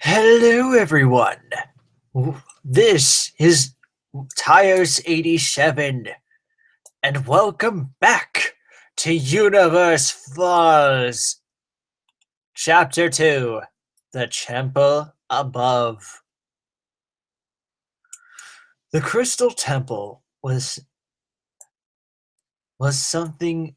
Hello, everyone. This is Tyos 87, and welcome back to Universe Falls, Chapter 2, The Temple Above. The Crystal Temple was something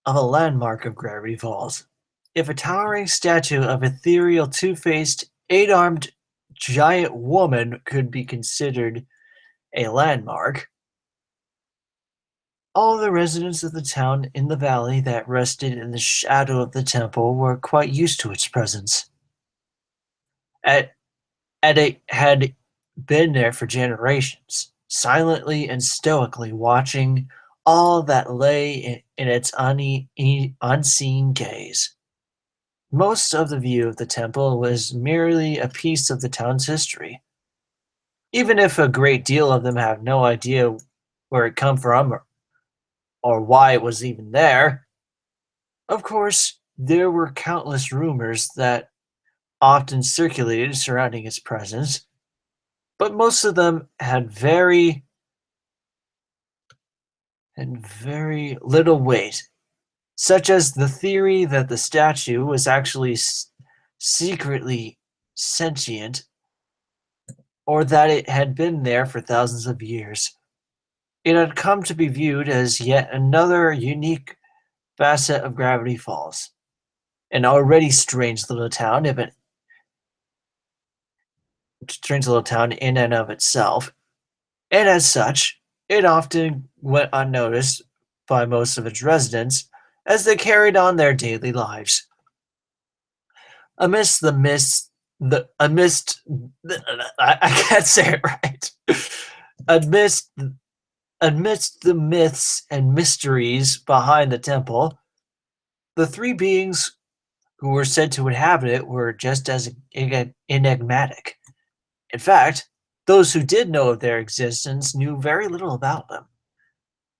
of a landmark of Gravity Falls. If a towering statue of ethereal, two-faced, eight-armed giant woman could be considered a landmark, all the residents of the town in the valley that rested in the shadow of the temple were quite used to its presence. It had been there for generations, silently and stoically watching all that lay in its unseen gaze. Most of the view of the temple was merely a piece of the town's history, even if a great deal of them have no idea where it come from or why it was even there. Of course, there were countless rumors that often circulated surrounding its presence, but most of them had very little weight, such as the theory that the statue was actually secretly sentient, or that it had been there for thousands of years. It had come to be viewed as yet another unique facet of Gravity Falls, an already strange little town in and of itself, and as such, it often went unnoticed by most of its residents as they carried on their daily lives. Amidst the mist, I can't say it right. Amidst, amidst the myths and mysteries behind the temple, the three beings who were said to inhabit it were just as enigmatic. In fact, those who did know of their existence knew very little about them,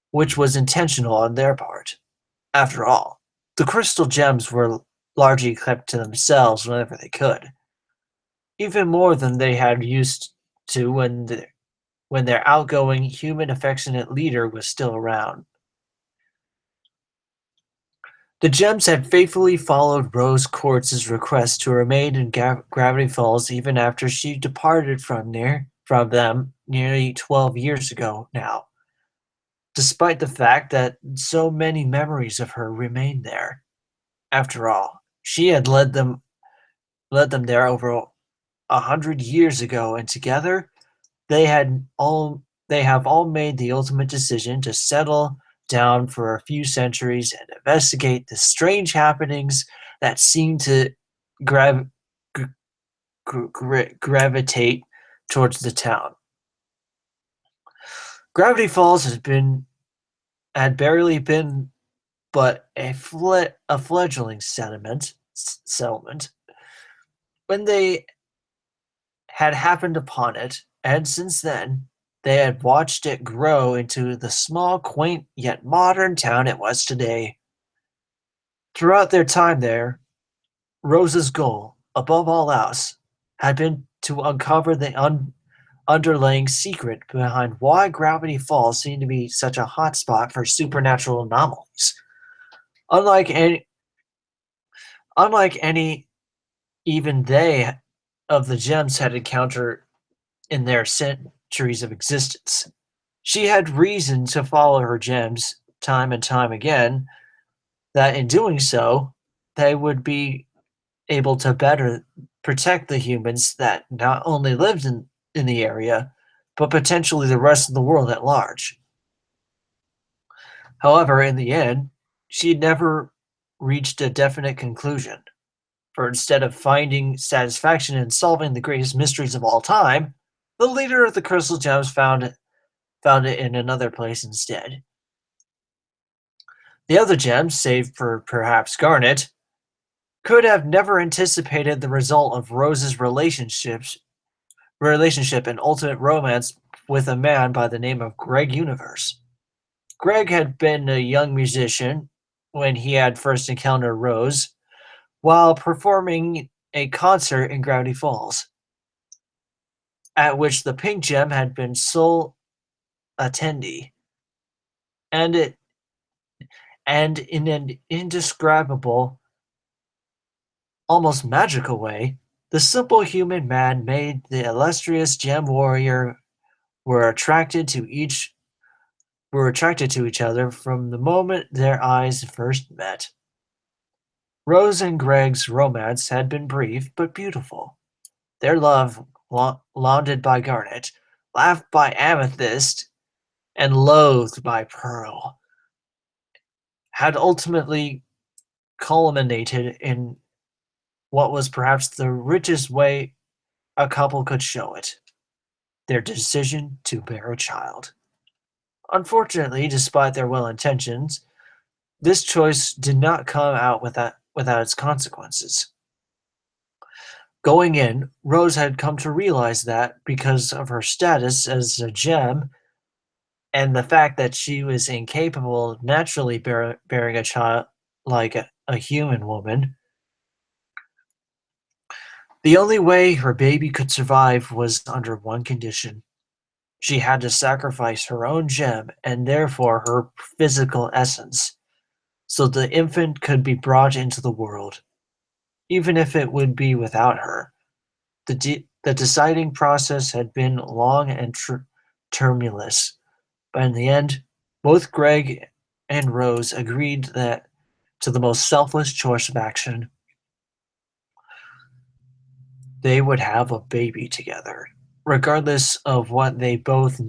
which was intentional on their part. After all, the crystal gems were largely kept to themselves whenever they could, even more than they had used to when their outgoing, human affectionate leader was still around. The gems had faithfully followed Rose Quartz's request to remain in Gravity Falls even after she departed from them nearly 12 years ago now, despite the fact that so many memories of her remained there. After all, she had led them there over 100 years ago, and together they have all made the ultimate decision to settle down for a few centuries and investigate the strange happenings that seem to grav- gravitate towards the town. Gravity Falls had barely been but a fledgling settlement when they had happened upon it, and since then they had watched it grow into the small, quaint, yet modern town it was today. Throughout their time there, Rose's goal, above all else, had been to uncover the underlying secret behind why Gravity Falls seemed to be such a hotspot for supernatural anomalies. Unlike any, unlike any even they of the gems had encountered in their centuries of existence. She had reason to follow her gems time and time again, that in doing so, they would be able to better protect the humans that not only lived in the area, but potentially the rest of the world at large. However, in the end, she never reached a definite conclusion, for instead of finding satisfaction in solving the greatest mysteries of all time, the leader of the Crystal Gems found it in another place instead. The other gems, save for perhaps Garnet, could have never anticipated the result of Rose's relationship and ultimate romance with a man by the name of Greg Universe. Greg had been a young musician when he had first encountered Rose while performing a concert in Gravity Falls. at which the pink gem had been sole attendee, and it and in an indescribable, almost magical way, the simple human man made the illustrious gem warrior were attracted to each were attracted to each other from the moment their eyes first met. Rose and Greg's romance had been brief but beautiful. Their love, lauded by Garnet, laughed by Amethyst, and loathed by Pearl, had ultimately culminated in what was perhaps the richest way a couple could show it: their decision to bear a child. Unfortunately, despite their well intentions, this choice did not come out without its consequences. Going in, Rose had come to realize that, because of her status as a gem and the fact that she was incapable of naturally bearing a child like a human woman, the only way her baby could survive was under one condition. She had to sacrifice her own gem and therefore her physical essence, so the infant could be brought into the world, even if it would be without her. The deciding process had been long and tremulous, but in the end, both Greg and Rose agreed that to the most selfless choice of action. They would have a baby together, regardless of what they both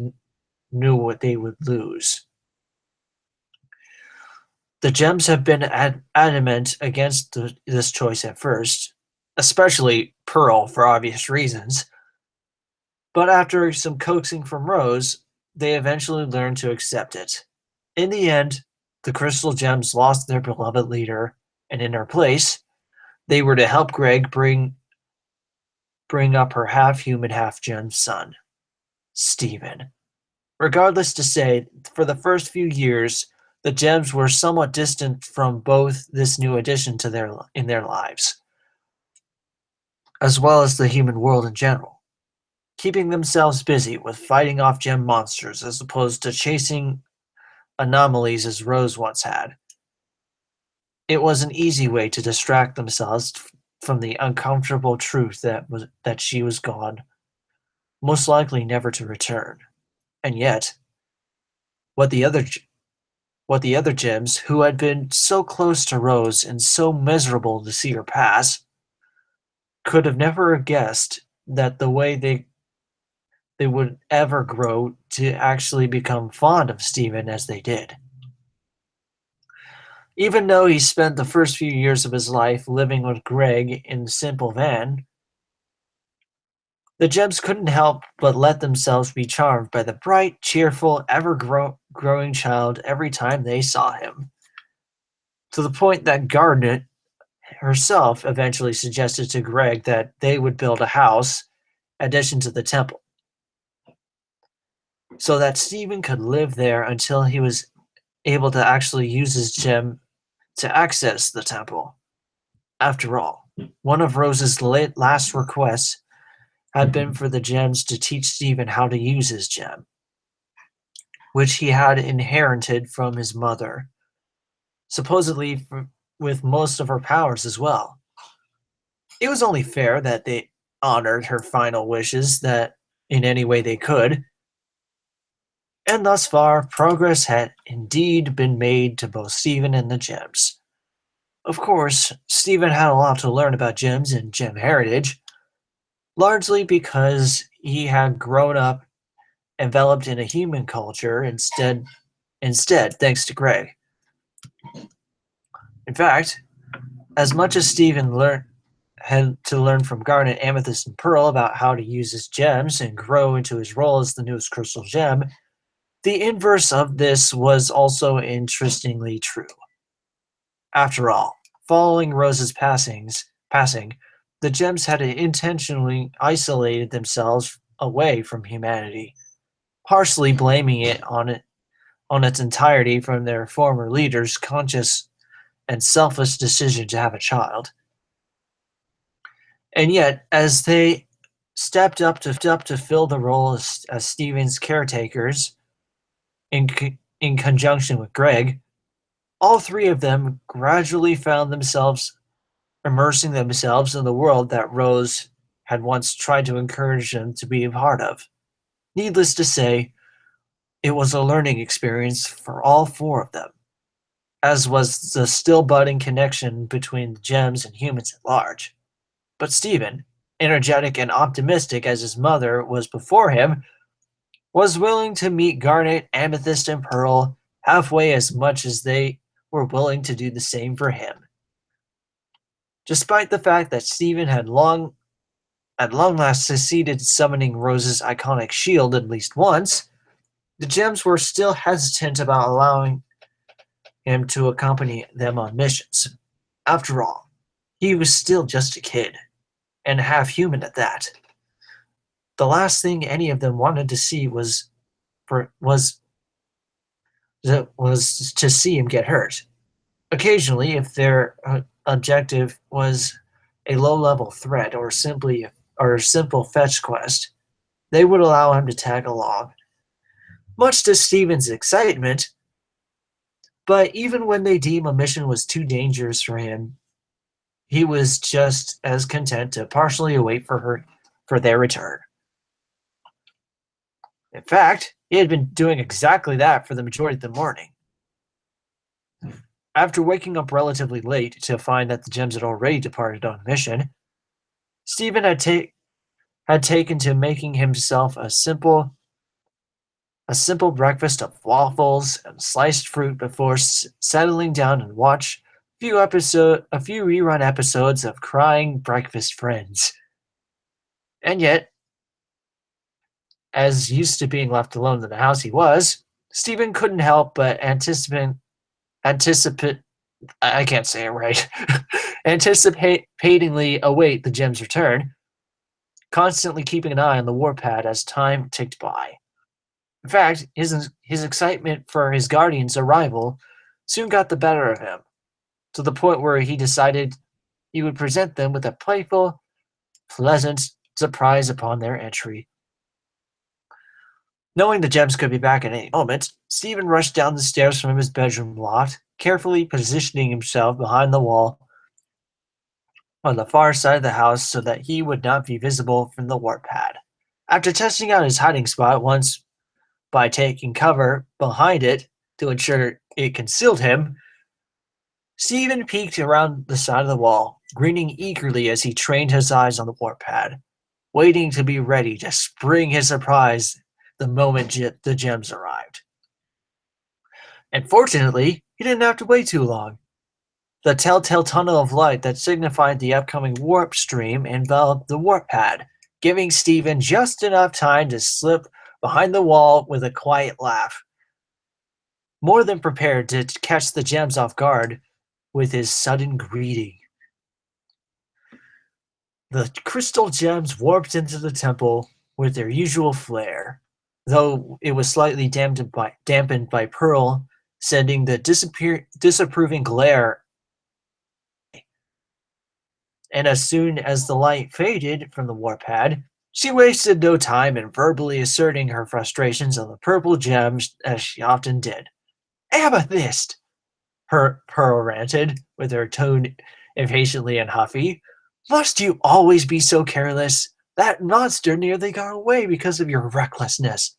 knew what they would lose. The Gems have been adamant against this choice at first, especially Pearl for obvious reasons, but after some coaxing from Rose, they eventually learned to accept it. In the end, the Crystal Gems lost their beloved leader, and in her place, they were to help Greg bring up her half-human, half-gem son, Stephen. Regardless to say, for the first few years, the Gems were somewhat distant from both this new addition to their lives, as well as the human world in general, keeping themselves busy with fighting off gem monsters as opposed to chasing anomalies as Rose once had. It was an easy way to distract themselves from the uncomfortable truth that she was gone, most likely never to return. And yet, what the other what the other gems, who had been so close to Rose and so miserable to see her pass, could have never guessed that the way they would ever grow to actually become fond of Stephen as they did. Even though he spent the first few years of his life living with Greg in the simple van, the Gems couldn't help but let themselves be charmed by the bright, cheerful, ever-growing child every time they saw him, to the point that Garnet herself eventually suggested to Greg that they would build a house addition to the temple, so that Stephen could live there until he was able to actually use his gem to access the temple. After all, one of Rose's last requests had been for the gems to teach Stephen how to use his gem, which he had inherited from his mother, supposedly with most of her powers as well. It was only fair that they honored her final wishes that in any way they could, and thus far progress had indeed been made to both Stephen and the gems. Of course, Stephen had a lot to learn about gems and gem heritage, largely because he had grown up enveloped in a human culture instead thanks to Greg. In fact, as much as Stephen had to learn from Garnet, Amethyst, and Pearl about how to use his gems and grow into his role as the newest crystal gem, the inverse of this was also interestingly true. After all, following Rose's passing, the gems had intentionally isolated themselves away from humanity, partially blaming it on its entirety from their former leader's conscious and selfless decision to have a child. And yet, as they stepped up to fill the role as Steven's caretakers in conjunction with Greg. All three of them gradually found themselves immersing themselves in the world that Rose had once tried to encourage them to be a part of. Needless to say, it was a learning experience for all four of them, as was the still budding connection between the gems and humans at large. But Stephen, energetic and optimistic as his mother was before him, was willing to meet Garnet, Amethyst, and Pearl halfway as much as they were willing to do the same for him. Despite the fact that Stephen at long last succeeded summoning Rose's iconic shield at least once, the gems were still hesitant about allowing him to accompany them on missions. After all, he was still just a kid, and half human at that. The last thing any of them wanted to see was to see him get hurt. Occasionally, if their objective was a low-level threat or a simple fetch quest, they would allow him to tag along, much to Steven's excitement. But even when they deemed a mission was too dangerous for him, he was just as content to partially wait for their return. In fact, he had been doing exactly that for the majority of the morning. After waking up relatively late to find that the gems had already departed on mission, Stephen had taken to making himself a simple breakfast of waffles and sliced fruit before settling down and watch a few rerun episodes of Crying Breakfast Friends. And yet, as used to being left alone in the house he was, Stephen couldn't help but anticipate I can't say it right. Anticipatingly await the gem's return, constantly keeping an eye on the warpad as time ticked by. In fact, his excitement for his guardian's arrival soon got the better of him, to the point where he decided he would present them with a playful, pleasant surprise upon their entry. Knowing the gems could be back at any moment, Stephen rushed down the stairs from his bedroom loft, carefully positioning himself behind the wall on the far side of the house so that he would not be visible from the warp pad. After testing out his hiding spot once by taking cover behind it to ensure it concealed him, Stephen peeked around the side of the wall, grinning eagerly as he trained his eyes on the warp pad, waiting to be ready to spring his surprise the moment the gems arrived. And fortunately, he didn't have to wait too long. The telltale tunnel of light that signified the upcoming warp stream enveloped the warp pad, giving Stephen just enough time to slip behind the wall with a quiet laugh, more than prepared to catch the gems off guard with his sudden greeting. The crystal gems warped into the temple with their usual flare, though it was slightly dampened by Pearl, sending the disapproving glare. And as soon as the light faded from the warp pad, she wasted no time in verbally asserting her frustrations on the purple gems as she often did. Amethyst! Pearl ranted, with her tone impatiently and huffy. Must you always be so careless? That monster nearly got away because of your recklessness.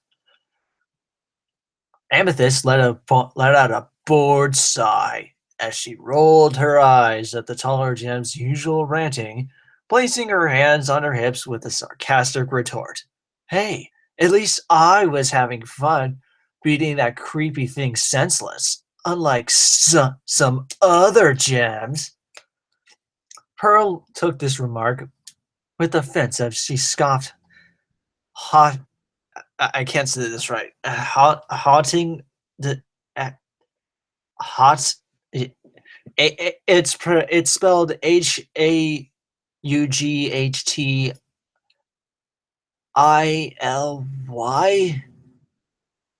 Amethyst let out a bored sigh as she rolled her eyes at the taller gem's usual ranting, placing her hands on her hips with a sarcastic retort. Hey, at least I was having fun beating that creepy thing senseless, unlike some other gems. Pearl took this remark with offense as she scoffed, hot. I can't say this right. Haunting the hot. It's spelled HAUGHTILY.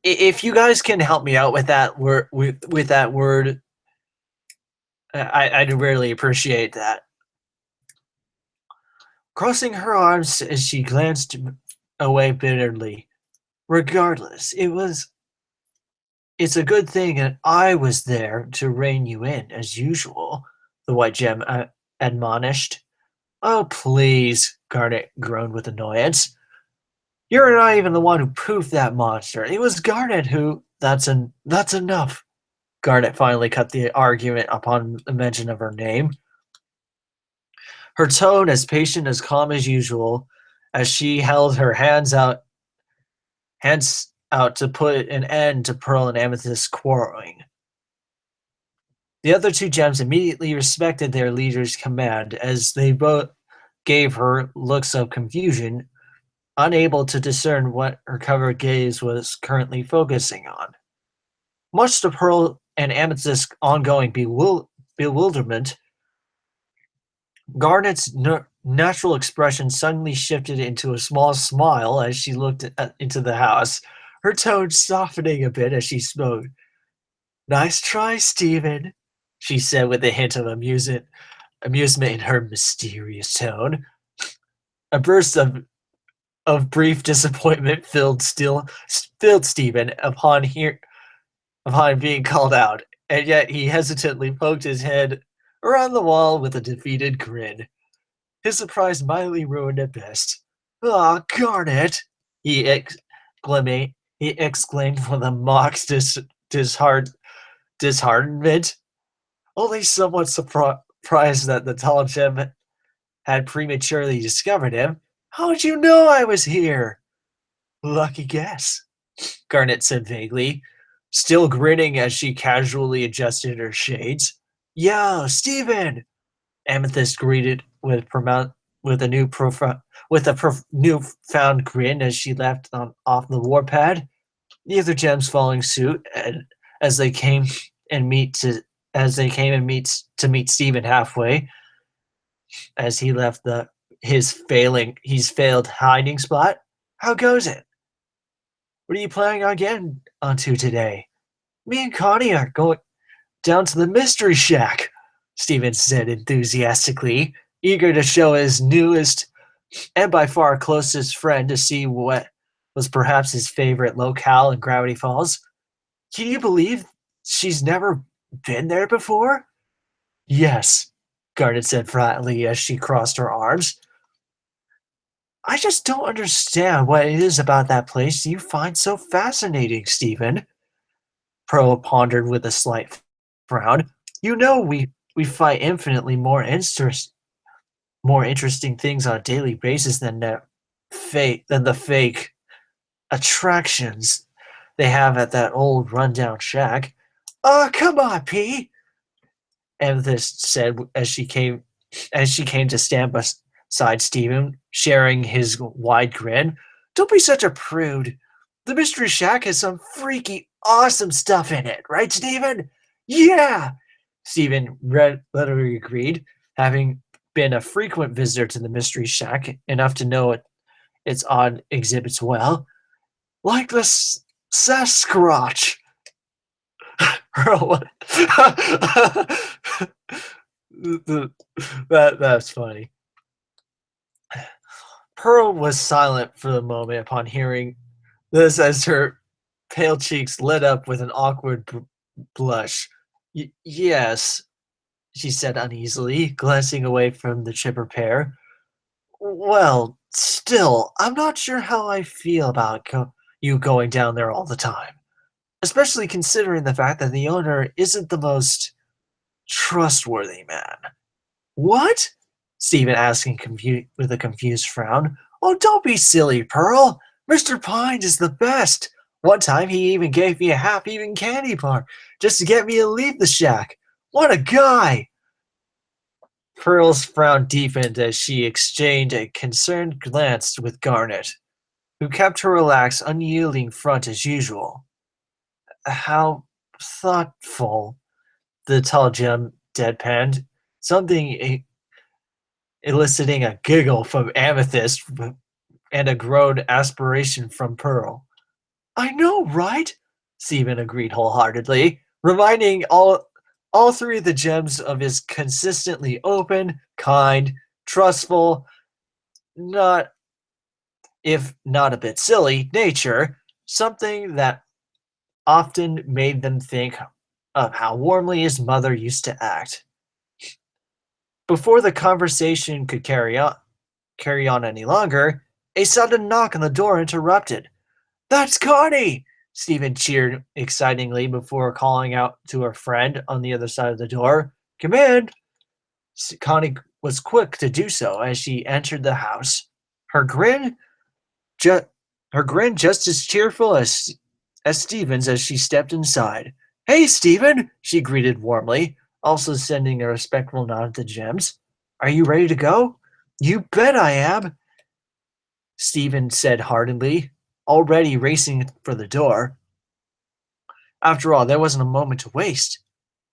If you guys can help me out with that word, with that word, I'd really appreciate that. crossing her arms as she glanced away bitterly. Regardless, it's a good thing that I was there to rein you in, as usual, the white gem admonished. Oh, please, Garnet groaned with annoyance. You're not even the one who poofed that monster. It was Garnet who. That's enough. Garnet finally cut the argument upon the mention of her name. Her tone as patient as calm as usual, as she held her hands out to put an end to Pearl and Amethyst's quarreling. The other two gems immediately respected their leader's command as they both gave her looks of confusion, unable to discern what her covered gaze was currently focusing on. Much to Pearl and Amethyst's ongoing bewilderment, Garnet's natural expression suddenly shifted into a small smile as she looked into the house, her tone softening a bit as she spoke. Nice try, Stephen, she said with a hint of amusement in her mysterious tone. A burst of brief disappointment filled Stephen upon being called out, and yet he hesitantly poked his head around the wall with a defeated grin. His surprise mildly ruined at best. Ah, Garnet! He he exclaimed with a disheartenment, only somewhat surprised that the tall gem had prematurely discovered him. How'd you know I was here? Lucky guess, Garnet said vaguely, still grinning as she casually adjusted her shades. Yo, Steven! Amethyst greeted with a newfound grin as she left off the warpad. The other gems following suit, and as they came and meet to to meet Stephen halfway, as he left his failed hiding spot. How goes it? What are you planning on getting onto today? Me and Connie are going down to the Mystery Shack, Steven said enthusiastically, eager to show his newest and by far closest friend to see what was perhaps his favorite locale in Gravity Falls. Can you believe she's never been there before? Yes, Garnet said flatly as she crossed her arms. I just don't understand what it is about that place you find so fascinating, Stephen. Pearl pondered with a slight frown. You know we fight infinitely more interesting things on a daily basis than the fake attractions they have at that old rundown shack. Come on, P. Amethyst said as she came to stand beside Stephen, sharing his wide grin. Don't be such a prude. The Mystery Shack has some freaky awesome stuff in it, right, Stephen? Yeah, Stephen readily agreed, having been a frequent visitor to the Mystery Shack, enough to know its odd exhibits well. Like the Sasquatch. That's funny. Pearl was silent for a moment upon hearing this as her pale cheeks lit up with an awkward blush. Yes, she said uneasily, glancing away from the chipper pair. Well, still, I'm not sure how I feel about you going down there all the time, especially considering the fact that the owner isn't the most trustworthy man. What? Stephen asking with a confused frown. Oh, don't be silly, Pearl. Mr. Pine is the best. One time he even gave me a half-eaten candy bar just to get me to leave the shack. What a guy! Pearl's frown deepened as she exchanged a concerned glance with Garnet, who kept her relaxed, unyielding front as usual. How thoughtful, the tall gem deadpanned, something eliciting a giggle from Amethyst and a grown aspiration from Pearl. I know, right? Stephen agreed wholeheartedly, reminding all three of the gems of his consistently open, kind, trustful, not if not a bit silly, nature, something that often made them think of how warmly his mother used to act. Before the conversation could carry on any longer, a sudden knock on the door interrupted. That's Connie! Stephen cheered excitingly before calling out to her friend on the other side of the door. Come in! Connie was quick to do so as she entered the house. Her grin, ju- her grin just as cheerful as Stephen's as she stepped inside. Hey, Stephen! She greeted warmly, also sending a respectful nod to Gems. Are you ready to go? You bet I am, Stephen said heartily, already racing for the door. After all, there wasn't a moment to waste.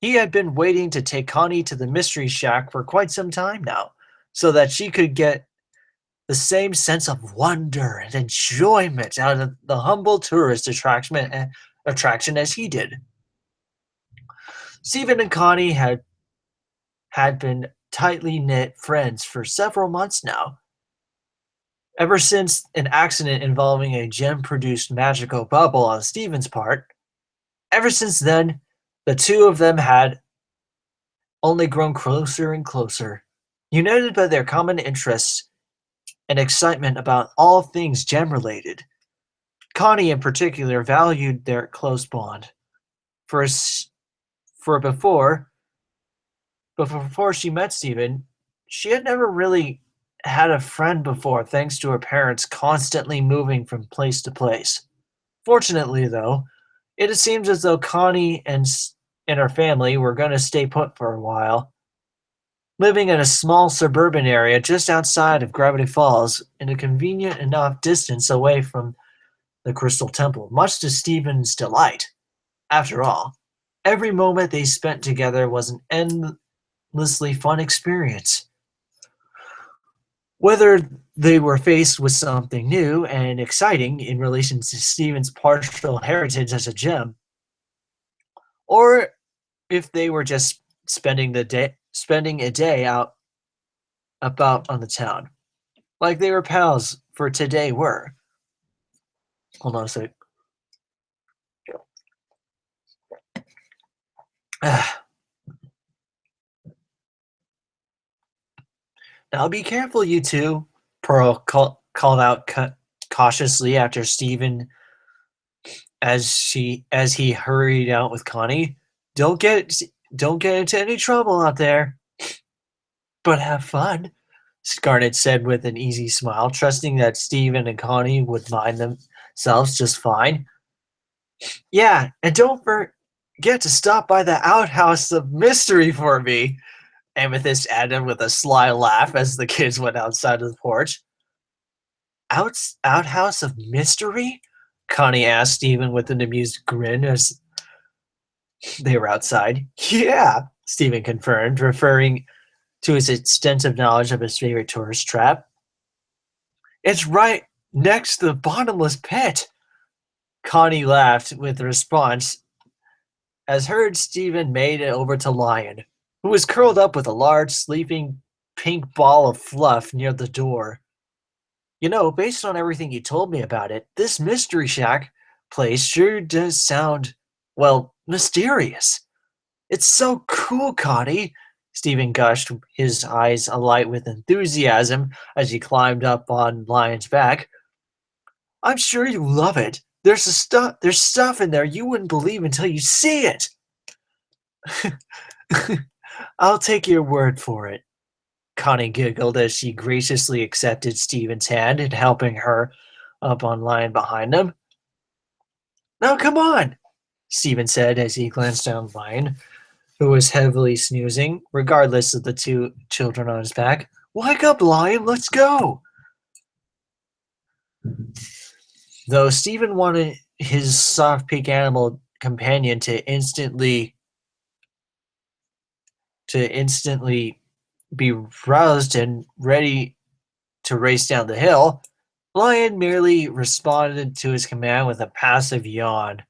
He had been waiting to take Connie to the Mystery Shack for quite some time now, so that she could get the same sense of wonder and enjoyment out of the humble tourist attraction as he did. Stephen and Connie had been tightly knit friends for several months now, ever since an accident involving a gem-produced magical bubble on Stephen's part. Ever since then, the two of them had only grown closer and closer, united by their common interests and excitement about all things gem-related. Connie, in particular, valued their close bond. For, for before she met Stephen, she had never really had a friend before, thanks to her parents constantly moving from place to place. Fortunately, though, it seems as though Connie and her family were going to stay put for a while, living in a small suburban area just outside of Gravity Falls, in a convenient enough distance away from the Crystal Temple, much to Stephen's delight. After all, every moment they spent together was an endlessly fun experience. Whether they were faced with something new and exciting in relation to Stephen's partial heritage as a gem, or if they were just spending a day out about on the town, like they were pals for today were. Hold on a sec. Now be careful, you two, Pearl called out cautiously after Stephen as he hurried out with Connie. Don't get don't get into any trouble out there, but have fun, Scarlett said with an easy smile, trusting that Stephen and Connie would mind themselves just fine. Yeah, and don't forget to stop by the outhouse of mystery for me, Amethyst added with a sly laugh as the kids went outside of the porch. Outhouse of mystery? Connie asked Stephen with an amused grin as they were outside. Yeah, Stephen confirmed, referring to his extensive knowledge of his favorite tourist trap. It's right next to the bottomless pit. Connie laughed with the response as Stephen made it over to Lion, who was curled up with a large, sleeping pink ball of fluff near the door. Based on everything you told me about it, this Mystery Shack place sure does sound, well, mysterious. It's so cool, Connie. Stephen gushed, his eyes alight with enthusiasm as he climbed up on Lion's back. I'm sure you love it. There's stuff in there you wouldn't believe until you see it. I'll take your word for it. Connie giggled as she graciously accepted Stephen's hand and helping her up on Lion behind them. Now come on, Stephen said as he glanced down Lion, who was heavily snoozing, regardless of the two children on his back. Wake up, Lion, let's go! Though Stephen wanted his soft pink animal companion to instantly be roused and ready to race down the hill, Lion merely responded to his command with a passive yawn,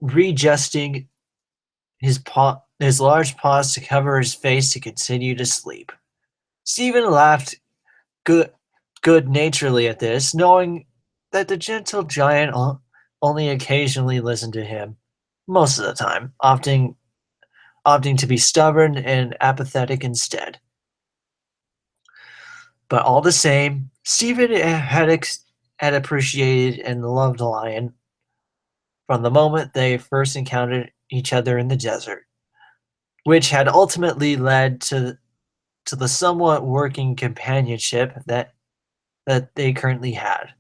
readjusting his large paws to cover his face to continue to sleep. Stephen laughed good good-naturedly at this, knowing that the gentle giant only occasionally listened to him, most of the time, opting to be stubborn and apathetic instead. But all the same, Stephen had appreciated and loved the lion from the moment they first encountered each other in the desert, which had ultimately led to the somewhat working companionship that they currently had.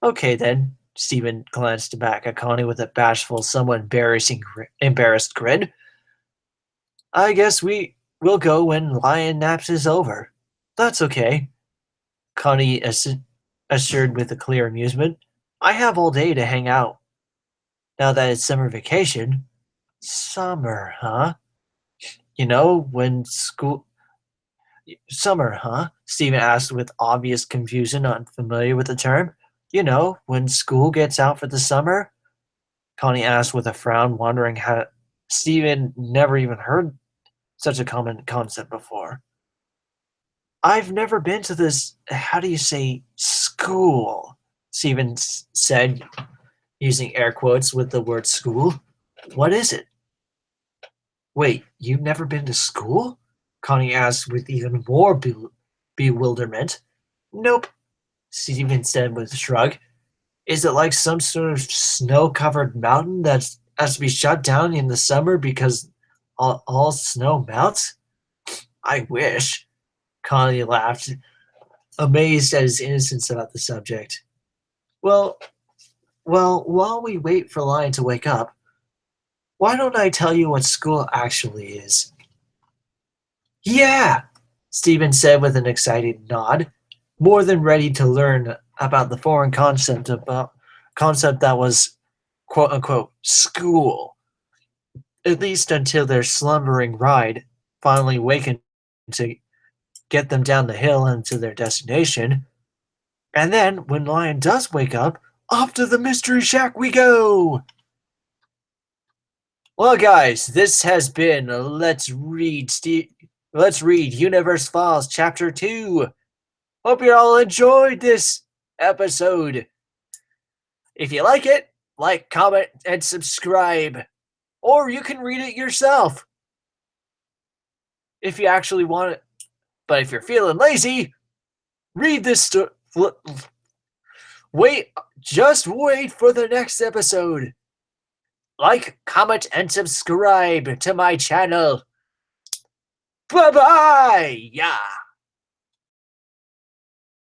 Okay then, Stephen glanced back at Connie with a bashful, somewhat embarrassed grin. I guess we will go when lion naps is over. That's okay, Connie assured with a clear amusement. I have all day to hang out, now that it's summer vacation. Summer, huh? You know, when school. Summer, huh? Stephen asked with obvious confusion, unfamiliar with the term. You know, when school gets out for the summer? Connie asked with a frown, wondering how Stephen never even heard such a common concept before. I've never been to this, how do you say, school, Stephen said, using air quotes with the word school. What is it? Wait, you've never been to school? Connie asked with even more bewilderment. Nope, Stephen said with a shrug. Is it like some sort of snow-covered mountain that has to be shut down in the summer because all snow melts? I wish. Connie laughed, amazed at his innocence about the subject. Well, well, while we wait for Lion to wake up, why don't I tell you what school actually is? Yeah, Stephen said with an excited nod, more than ready to learn about the foreign concept that was quote unquote school, at least until their slumbering ride finally wakened to get them down the hill and to their destination. And then, when Lion does wake up, off to the Mystery Shack we go! Well, guys, this has been Let's Read Universe Files Chapter 2. Hope you all enjoyed this episode. If you like it, like, comment, and subscribe. Or you can read it yourself if you actually want it. But if you're feeling lazy, read this story. Just wait for the next episode. Like, comment, and subscribe to my channel. Bye-bye! Yeah.